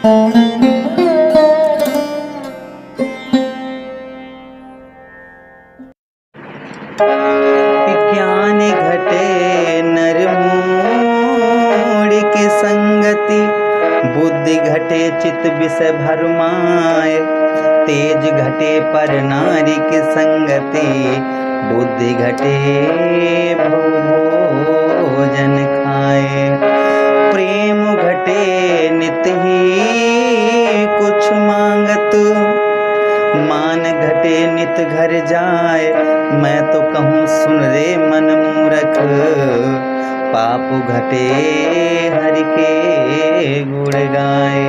ज्ञान घटे नर मूढ़ की संगति, बुद्धि घटे चित विषय भरमाए। तेज घटे पर नारी की संगति, बुद्धि घटे भोजन खाए। प्रेम घटे नित ही कुछ मांगत, मान घटे नित घर जाए। मैं तो कहूँ सुन रे मन मूरख, पाप घटे हरि के गुण गाए।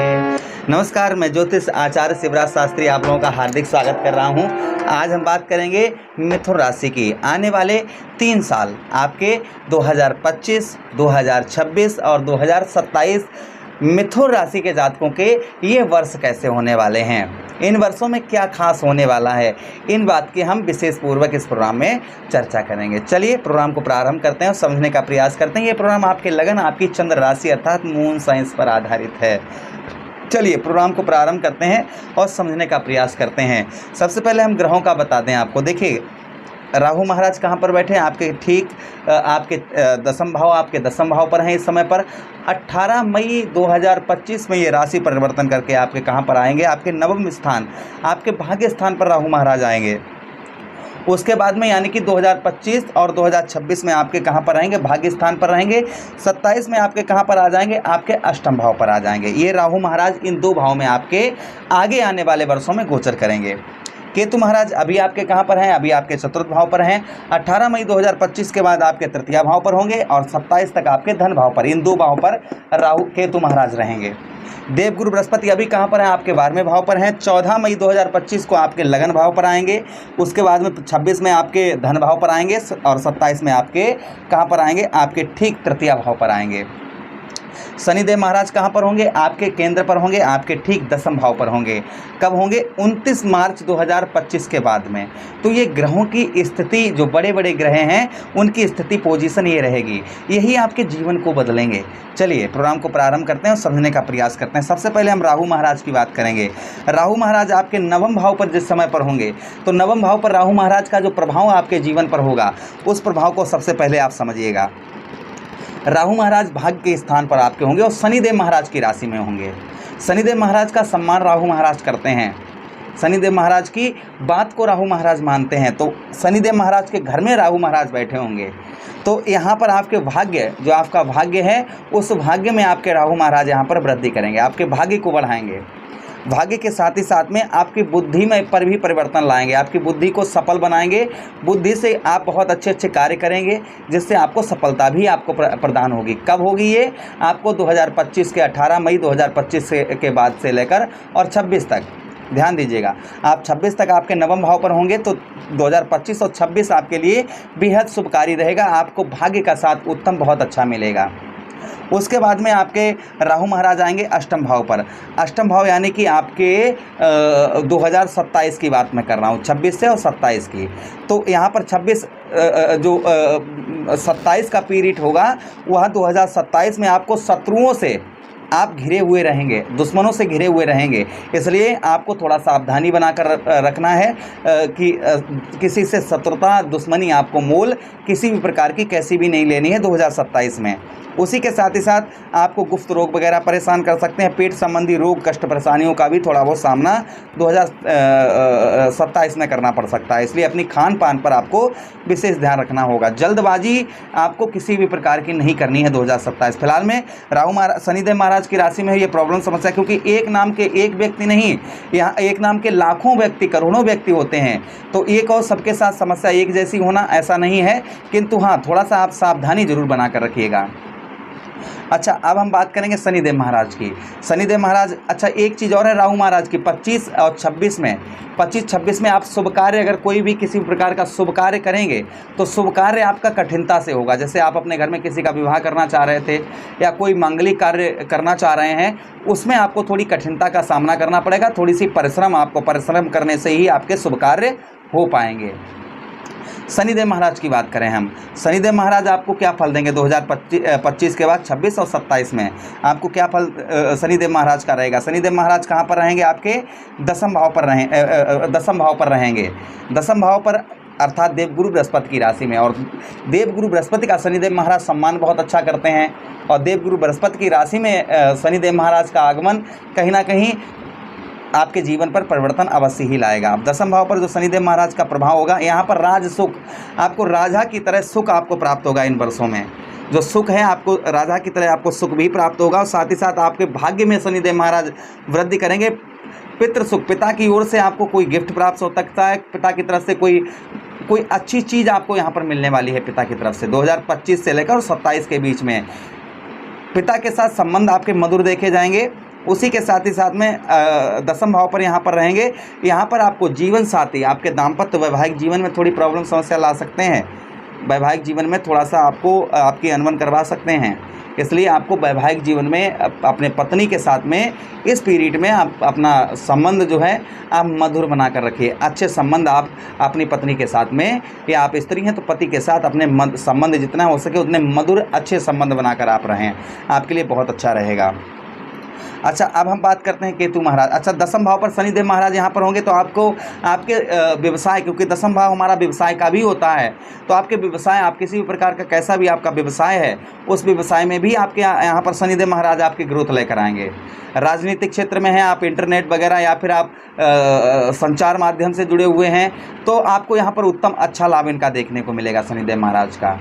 नमस्कार, मैं ज्योतिष आचार्य शिवराज शास्त्री आप लोगों का हार्दिक स्वागत कर रहा हूं। आज हम बात करेंगे मिथुन राशि की। आने वाले 3 साल आपके 2025, 2026 और 2027 मिथुन राशि के जातकों के ये वर्ष कैसे होने वाले हैं, इन वर्षों में क्या खास होने वाला है, इन बात की हम विशेष पूर्वक इस प्रोग्राम में चर्चा करेंगे। चलिए प्रोग्राम को प्रारंभ करते हैं और समझने का प्रयास करते हैं। ये प्रोग्राम आपके लगन, आपकी चंद्र राशि अर्थात मून साइंस पर आधारित है। चलिए प्रोग्राम को प्रारंभ करते हैं और समझने का प्रयास करते हैं। सबसे पहले हम ग्रहों का बता दें आपको। देखिए, राहु महाराज कहाँ पर बैठे हैं? आपके ठीक आपके दसम भाव, आपके दसम भाव पर हैं इस समय पर। 18 मई 2025 में ये राशि परिवर्तन करके आपके कहाँ पर आएंगे? आपके नवम स्थान, आपके भाग्य स्थान पर राहु महाराज आएंगे। उसके बाद में यानी कि 2025 और 2026 में आपके कहाँ पर रहेंगे? भाग्य स्थान पर रहेंगे। 27 में आपके कहाँ पर आ जाएंगे? आपके अष्टम भाव पर आ जाएंगे। ये राहु महाराज इन 2 भाव में आपके आगे आने वाले वर्षों में गोचर करेंगे। केतु महाराज अभी आपके कहाँ पर हैं? अभी आपके चतुर्थ भाव पर हैं। 18 मई 2025 के बाद आपके तृतीय भाव पर होंगे और 27 तक आपके धन भाव पर, इन 2 भाव पर राहु केतु महाराज रहेंगे। देवगुरु बृहस्पति अभी कहाँ पर हैं? आपके 12वें भाव पर हैं। 14 मई 2025 को आपके लगन भाव पर आएंगे। उसके बाद में 26 में आपके धन भाव पर आएंगे और 27 में आपके कहाँ पर आएंगे? आपके ठीक तृतीय भाव पर आएंगे। शनिदेव महाराज कहाँ पर होंगे? आपके केंद्र पर होंगे, आपके ठीक दसम भाव पर होंगे। कब होंगे? 29 मार्च 2025 के बाद में। तो ये ग्रहों की स्थिति, जो बड़े बड़े ग्रह हैं उनकी स्थिति, पोजीशन ये रहेगी, यही आपके जीवन को बदलेंगे। चलिए प्रोग्राम को प्रारंभ करते हैं और समझने का प्रयास करते हैं। सबसे पहले हम राहु महाराज की बात करेंगे। राहु महाराज आपके नवम भाव पर जिस समय पर होंगे, तो नवम भाव पर राहु महाराज का जो प्रभाव आपके जीवन पर होगा, उस प्रभाव को सबसे पहले आप समझिएगा। राहु महाराज भाग्य के स्थान पर आपके होंगे और शनिदेव महाराज की राशि में होंगे। शनिदेव महाराज का सम्मान राहु महाराज करते हैं, शनिदेव महाराज की बात को राहु महाराज मानते हैं। तो शनिदेव महाराज के घर में राहु महाराज बैठे होंगे, तो यहाँ पर आपके भाग्य, जो आपका भाग्य है, उस भाग्य में आपके राहु महाराज यहाँ पर वृद्धि करेंगे, आपके भाग्य को बढ़ाएंगे। भाग्य के साथ ही साथ में आपकी बुद्धि में पर भी परिवर्तन लाएंगे, आपकी बुद्धि को सफल बनाएंगे। बुद्धि से आप बहुत अच्छे अच्छे कार्य करेंगे, जिससे आपको सफलता भी आपको प्रदान होगी। कब होगी ये? आपको 2025 के 18 मई 2025 के बाद से लेकर और 26 तक, ध्यान दीजिएगा, आप 26 तक आपके नवम भाव पर होंगे। तो 2025 और 26 आपके लिए बेहद शुभकारी रहेगा। आपको भाग्य का साथ उत्तम बहुत अच्छा मिलेगा। उसके बाद में आपके राहु महाराज आएंगे अष्टम भाव पर। अष्टम भाव यानी कि आपके 2027 की बात मैं कर रहा हूँ, 26 से और 27 की। तो यहाँ पर 26 जो 27 का पीरियड होगा, वह 2027 में आपको शत्रुओं से आप घिरे हुए रहेंगे, दुश्मनों से घिरे हुए रहेंगे। इसलिए आपको थोड़ा सावधानी बनाकर रखना है कि किसी से शत्रुता, दुश्मनी आपको मोल किसी भी प्रकार की कैसी भी नहीं लेनी है 2027 में। उसी के साथ ही साथ आपको गुप्त रोग वगैरह परेशान कर सकते हैं। पेट संबंधी रोग, कष्ट परेशानियों का भी थोड़ा बहुत सामना 2027 में करना पड़ सकता है। इसलिए अपनी खान पान पर आपको विशेष ध्यान रखना होगा। जल्दबाजी आपको किसी भी प्रकार की नहीं करनी है 2027। फिलहाल में राहु महाराज, शनिदेव महाराज की राशि में ये प्रॉब्लम समस्या, क्योंकि एक नाम के एक व्यक्ति नहीं, यहाँ एक नाम के लाखों व्यक्ति, करोड़ों व्यक्ति होते हैं। तो एक और सबके साथ समस्या एक जैसी होना ऐसा नहीं है, किंतु हाँ थोड़ा सा आप सावधानी जरूर बनाकर रखिएगा। अच्छा, अब हम बात करेंगे शनिदेव महाराज की। शनिदेव महाराज, अच्छा एक चीज़ और है राहु महाराज की, 25 और 26 में, 25-26 में आप शुभ कार्य, अगर कोई भी किसी प्रकार का शुभ कार्य करेंगे तो शुभ कार्य आपका कठिनता से होगा। जैसे आप अपने घर में किसी का विवाह करना चाह रहे थे या कोई मांगलिक कार्य करना चाह रहे हैं, उसमें आपको थोड़ी कठिनता का सामना करना पड़ेगा। थोड़ी सी परिश्रम, आपको परिश्रम करने से ही आपके शुभ कार्य हो पाएंगे। शनिदेव महाराज की बात करें हम, शनिदेव महाराज आपको क्या फल देंगे 2025 के बाद 26 और 27 में आपको क्या फल शनिदेव महाराज का रहेगा। शनिदेव महाराज कहाँ पर रहेंगे, आपके दसम भाव पर रहेंगे, दसम भाव पर अर्थात देवगुरु बृहस्पति की राशि में। और देवगुरु बृहस्पति का शनिदेव महाराज सम्मान बहुत अच्छा करते हैं, और देवगुरु बृहस्पति की राशि में शनिदेव महाराज का आगमन कहीं ना कहीं आपके जीवन पर परिवर्तन अवश्य ही लाएगा। अब दसम भाव पर जो शनिदेव महाराज का प्रभाव होगा, यहाँ पर राज सुख, आपको राजा की तरह सुख आपको प्राप्त होगा। इन वर्षों में जो सुख है, आपको राजा की तरह आपको सुख भी प्राप्त होगा, और साथ ही साथ आपके भाग्य में शनिदेव महाराज वृद्धि करेंगे। पितृ सुख, पिता की ओर से आपको कोई गिफ्ट प्राप्त हो सकता है, पिता की तरफ से कोई अच्छी चीज़ आपको यहाँ पर मिलने वाली है पिता की तरफ से। 2025 से लेकर 27 के बीच में पिता के साथ संबंध आपके मधुर देखे जाएंगे। उसी के साथ ही साथ में दसम भाव पर यहाँ पर रहेंगे, यहाँ पर आपको जीवन साथी, आपके दाम्पत्य वैवाहिक जीवन में थोड़ी प्रॉब्लम समस्या ला सकते हैं, वैवाहिक जीवन में थोड़ा सा आपको आपकी अनबन करवा सकते हैं। इसलिए आपको वैवाहिक जीवन में अपने पत्नी के साथ में इस पीरियड में आप अपना संबंध जो है आप मधुर बना कर रखिए। अच्छे संबंध आप अपनी पत्नी के साथ में, या आप स्त्री हैं तो पति के साथ अपने संबंध जितना हो सके उतने मधुर अच्छे संबंध बनाकर आप रहें, आपके लिए बहुत अच्छा रहेगा। अच्छा, अब हम बात करते हैं केतु महाराज। अच्छा, दसम भाव पर शनिदेव महाराज यहाँ पर होंगे तो आपको आपके व्यवसाय, क्योंकि दसम भाव हमारा व्यवसाय का भी होता है, तो आपके व्यवसाय, आप किसी भी प्रकार का कैसा भी आपका व्यवसाय है, उस व्यवसाय में भी आपके यहाँ पर शनिदेव महाराज आपकी ग्रोथ लेकर आएंगे। राजनीतिक क्षेत्र में हैं आप, इंटरनेट वगैरह, या फिर आप संचार माध्यम से जुड़े हुए हैं, तो आपको यहाँ पर उत्तम अच्छा लाभ इनका देखने को मिलेगा शनिदेव महाराज का।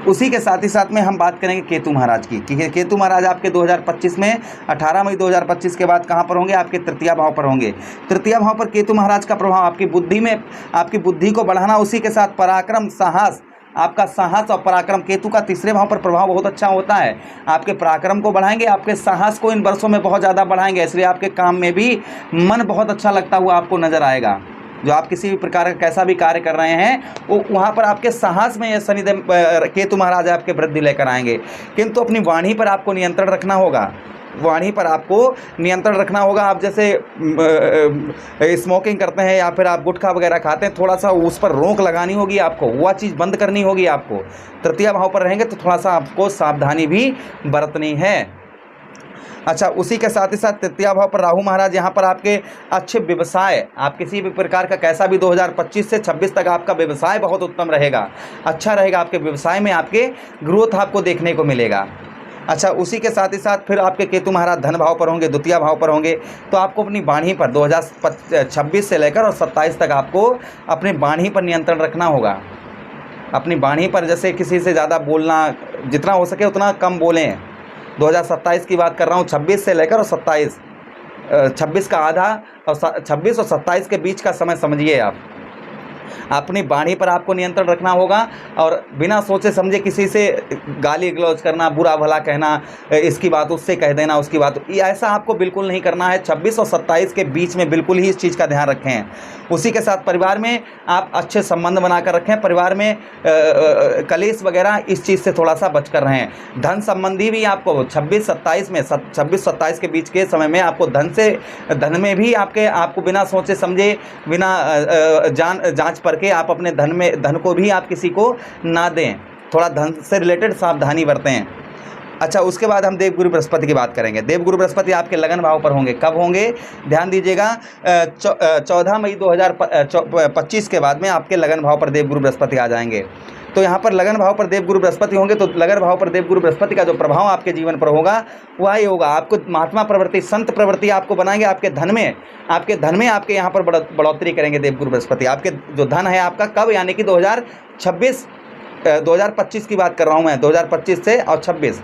उसी के साथ ही साथ में हम बात करेंगे केतु महाराज की, कि केतु महाराज आपके 2025 में 18 मई 2025 के बाद कहाँ पर होंगे, आपके तृतीय भाव पर होंगे। तृतीय भाव पर केतु महाराज का प्रभाव आपकी बुद्धि में, आपकी बुद्धि को बढ़ाना, उसी के साथ पराक्रम, साहस, आपका साहस और पराक्रम। केतु का तीसरे भाव पर प्रभाव बहुत अच्छा होता है, आपके पराक्रम को बढ़ाएंगे, आपके साहस को इन वर्षों में बहुत ज़्यादा बढ़ाएंगे, इसलिए आपके काम में भी मन बहुत अच्छा लगता हुआ आपको नज़र आएगा। जो आप किसी भी प्रकार का कैसा भी कार्य कर रहे हैं, वो वहाँ पर आपके साहस में ये शनिदेव केतु महाराज आपके वृद्धि लेकर आएंगे। किंतु अपनी वाणी पर आपको नियंत्रण रखना होगा, वाणी पर आपको नियंत्रण रखना होगा। आप जैसे स्मोकिंग करते हैं या फिर आप गुटखा वगैरह खाते हैं, थोड़ा सा उस पर रोक लगानी होगी आपको, वह चीज़ बंद करनी होगी आपको। तृतीय भाव पर रहेंगे तो थोड़ा सा आपको सावधानी भी बरतनी है। अच्छा, उसी के साथ ही साथ तृतीय भाव पर राहु महाराज, यहाँ पर आपके अच्छे व्यवसाय, आप किसी भी प्रकार का कैसा भी 2025 से 26 तक आपका व्यवसाय बहुत उत्तम रहेगा, अच्छा रहेगा। आपके व्यवसाय में आपके ग्रोथ आपको देखने को मिलेगा। अच्छा, उसी के साथ ही साथ फिर आपके केतु महाराज धन भाव पर होंगे, द्वितीय भाव पर होंगे, तो आपको अपनी वाणी पर 2026 से लेकर और 27 तक आपको अपनी वाणी पर नियंत्रण रखना होगा। अपनी वाणी पर जैसे किसी से ज़्यादा बोलना, जितना हो सके उतना कम बोलें। 2027 की बात कर रहा हूँ, 26 से लेकर और 27, 26 का आधा और 26 और 27 के बीच का समय समझिए आप। अपनी वाणी पर आपको नियंत्रण रखना होगा, और बिना सोचे समझे किसी से गाली गलौज करना, बुरा भला कहना, इसकी बात उससे कह देना, उसकी बात, ऐसा आपको बिल्कुल नहीं करना है। 26 और 27 के बीच में बिल्कुल ही इस चीज़ का ध्यान रखें। उसी के साथ परिवार में आप अच्छे संबंध बनाकर रखें, परिवार में कलेश वगैरह इस चीज़ से थोड़ा सा बचकर रहें। धन संबंधी भी आपको 26-27 में, 26-27 के बीच के समय में आपको धन में भी आपको बिना सोचे समझे, बिना जांच करके आप अपने धन को भी आप किसी को ना दें, थोड़ा धन से रिलेटेड सावधानी बरतें। अच्छा, उसके बाद हम देवगुरु बृहस्पति की बात करेंगे। देवगुरु बृहस्पति आपके लगन भाव पर होंगे। कब होंगे, ध्यान दीजिएगा, 14 मई 2025 के बाद में आपके लगन भाव पर देवगुरु बृहस्पति आ जाएंगे। तो यहाँ पर लगन भाव पर देवगुरु बृहस्पति होंगे, तो लगन भाव पर देवगुरु बृहस्पति का जो प्रभाव आपके जीवन पर होगा वह ये होगा, आपको महात्मा प्रवृत्ति, संत प्रवृत्ति आपको बनाएंगे। आपके धन में आपके यहाँ पर बढ़ोतरी करेंगे देवगुरु बृहस्पति। आपके जो धन है आपका, कब, यानी कि 2025 की बात कर रहा हूँ मैं, 2025 से और 26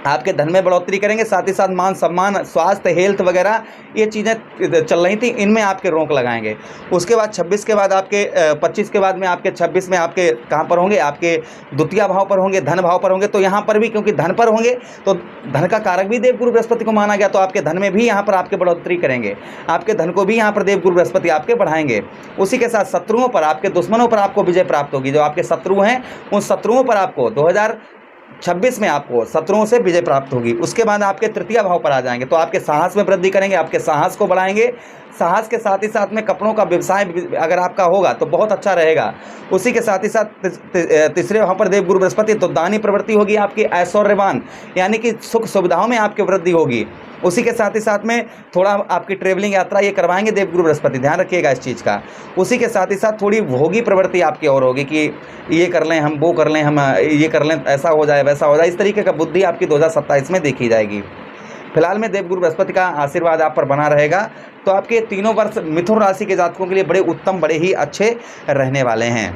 आपके धन में बढ़ोतरी करेंगे। साथ ही साथ मान सम्मान, स्वास्थ्य, हेल्थ वगैरह ये चीज़ें चल रही थी, इनमें आपके रोक लगाएंगे। उसके बाद 26 के बाद आपके 25 के बाद में आपके 26 में आपके कहाँ पर होंगे, आपके द्वितीय भाव पर होंगे, धन भाव पर होंगे। तो यहाँ पर भी क्योंकि धन पर होंगे तो धन का कारक भी देवगुरु बृहस्पति को माना गया, तो आपके धन में भी यहाँ पर आपके बढ़ोतरी करेंगे, आपके धन को भी यहाँ पर देवगुरु बृहस्पति आपके बढ़ाएंगे। उसी के साथ शत्रुओं पर, आपके दुश्मनों पर आपको विजय प्राप्त होगी। जो आपके शत्रु हैं उन शत्रुओं पर आपको 26 में आपको शत्रुओं से विजय प्राप्त होगी। उसके बाद आपके तृतीय भाव पर आ जाएंगे तो आपके साहस में वृद्धि करेंगे, आपके साहस को बढ़ाएंगे। साहस के साथ ही साथ में कपड़ों का व्यवसाय अगर आपका होगा तो बहुत अच्छा रहेगा। उसी के साथ ही साथ तीसरे वहाँ पर देवगुरु बृहस्पति, तो दानी प्रवृत्ति होगी आपकी, ऐश्वर्यवान यानी कि सुख सुविधाओं में आपकी वृद्धि होगी। उसी के साथ ही साथ में थोड़ा आपकी ट्रेवलिंग यात्रा ये करवाएंगे देवगुरु बृहस्पति, ध्यान रखिएगा इस चीज़ का। उसी के साथ ही साथ थोड़ी भोगी प्रवृत्ति आपकी और होगी कि ये कर लें हम, वो कर लें हम, ये कर लें, ऐसा हो जाए वैसा हो जाए, इस तरीके का बुद्धि आपकी 2027 में देखी जाएगी। फिलहाल में देवगुरु बृहस्पति का आशीर्वाद आप पर बना रहेगा तो आपके तीनों वर्ष मिथुन राशि के जातकों के लिए बड़े उत्तम, बड़े ही अच्छे रहने वाले हैं।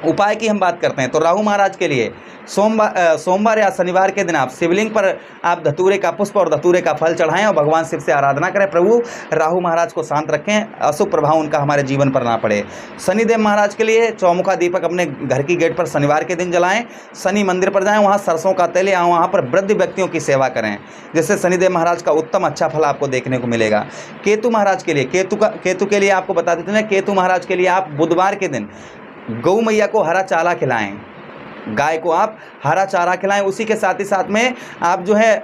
उपाय की हम बात करते हैं तो राहु महाराज के लिए सोमवार या शनिवार के दिन आप शिवलिंग पर आप धतूरे का पुष्प और धतूरे का फल चढ़ाएं और भगवान शिव से आराधना करें। प्रभु राहु महाराज को शांत रखें, अशुभ प्रभाव उनका हमारे जीवन पर ना पड़े। शनिदेव महाराज के लिए चौमुखा दीपक अपने घर की गेट पर शनिवार के दिन जलाएं। शनि मंदिर पर जाएं, वहाँ सरसों का तेल या वहाँ पर वृद्ध व्यक्तियों की सेवा करें, जिससे शनिदेव महाराज का उत्तम अच्छा फल आपको देखने को मिलेगा। केतु महाराज के लिए केतु के लिए आपको बता देते हैं, केतु महाराज के लिए आप बुधवार के दिन गौ मैया को हरा चारा खिलाएं, गाय को आप हरा चारा खिलाएं। उसी के साथ ही साथ में आप जो है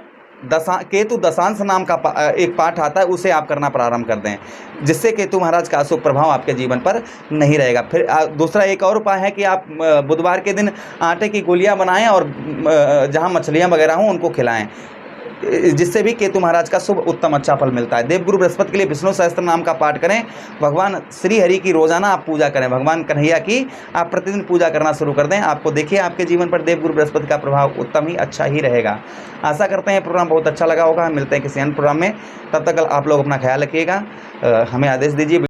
केतु दशांश नाम का एक पाठ आता है, उसे आप करना प्रारंभ कर दें, जिससे केतु महाराज का अशुभ प्रभाव आपके जीवन पर नहीं रहेगा। फिर दूसरा एक और उपाय है कि आप बुधवार के दिन आटे की गोलियां बनाएं और जहां मछलियां वगैरह हों उनको खिलाएं, जिससे भी केतु महाराज का शुभ उत्तम अच्छा फल मिलता है। देवगुरु बृहस्पति के लिए विष्णु सहस्त्र नाम का पाठ करें। भगवान श्री हरि की रोजाना आप पूजा करें, भगवान कन्हैया की आप प्रतिदिन पूजा करना शुरू कर दें। आपको देखिए आपके जीवन पर देवगुरु बृहस्पति का प्रभाव उत्तम ही अच्छा ही रहेगा। आशा करते हैं प्रोग्राम बहुत अच्छा लगा होगा। मिलते हैं किसी अन्य प्रोग्राम में, तब तक आप लोग अपना ख्याल रखिएगा, हमें आदेश दीजिए।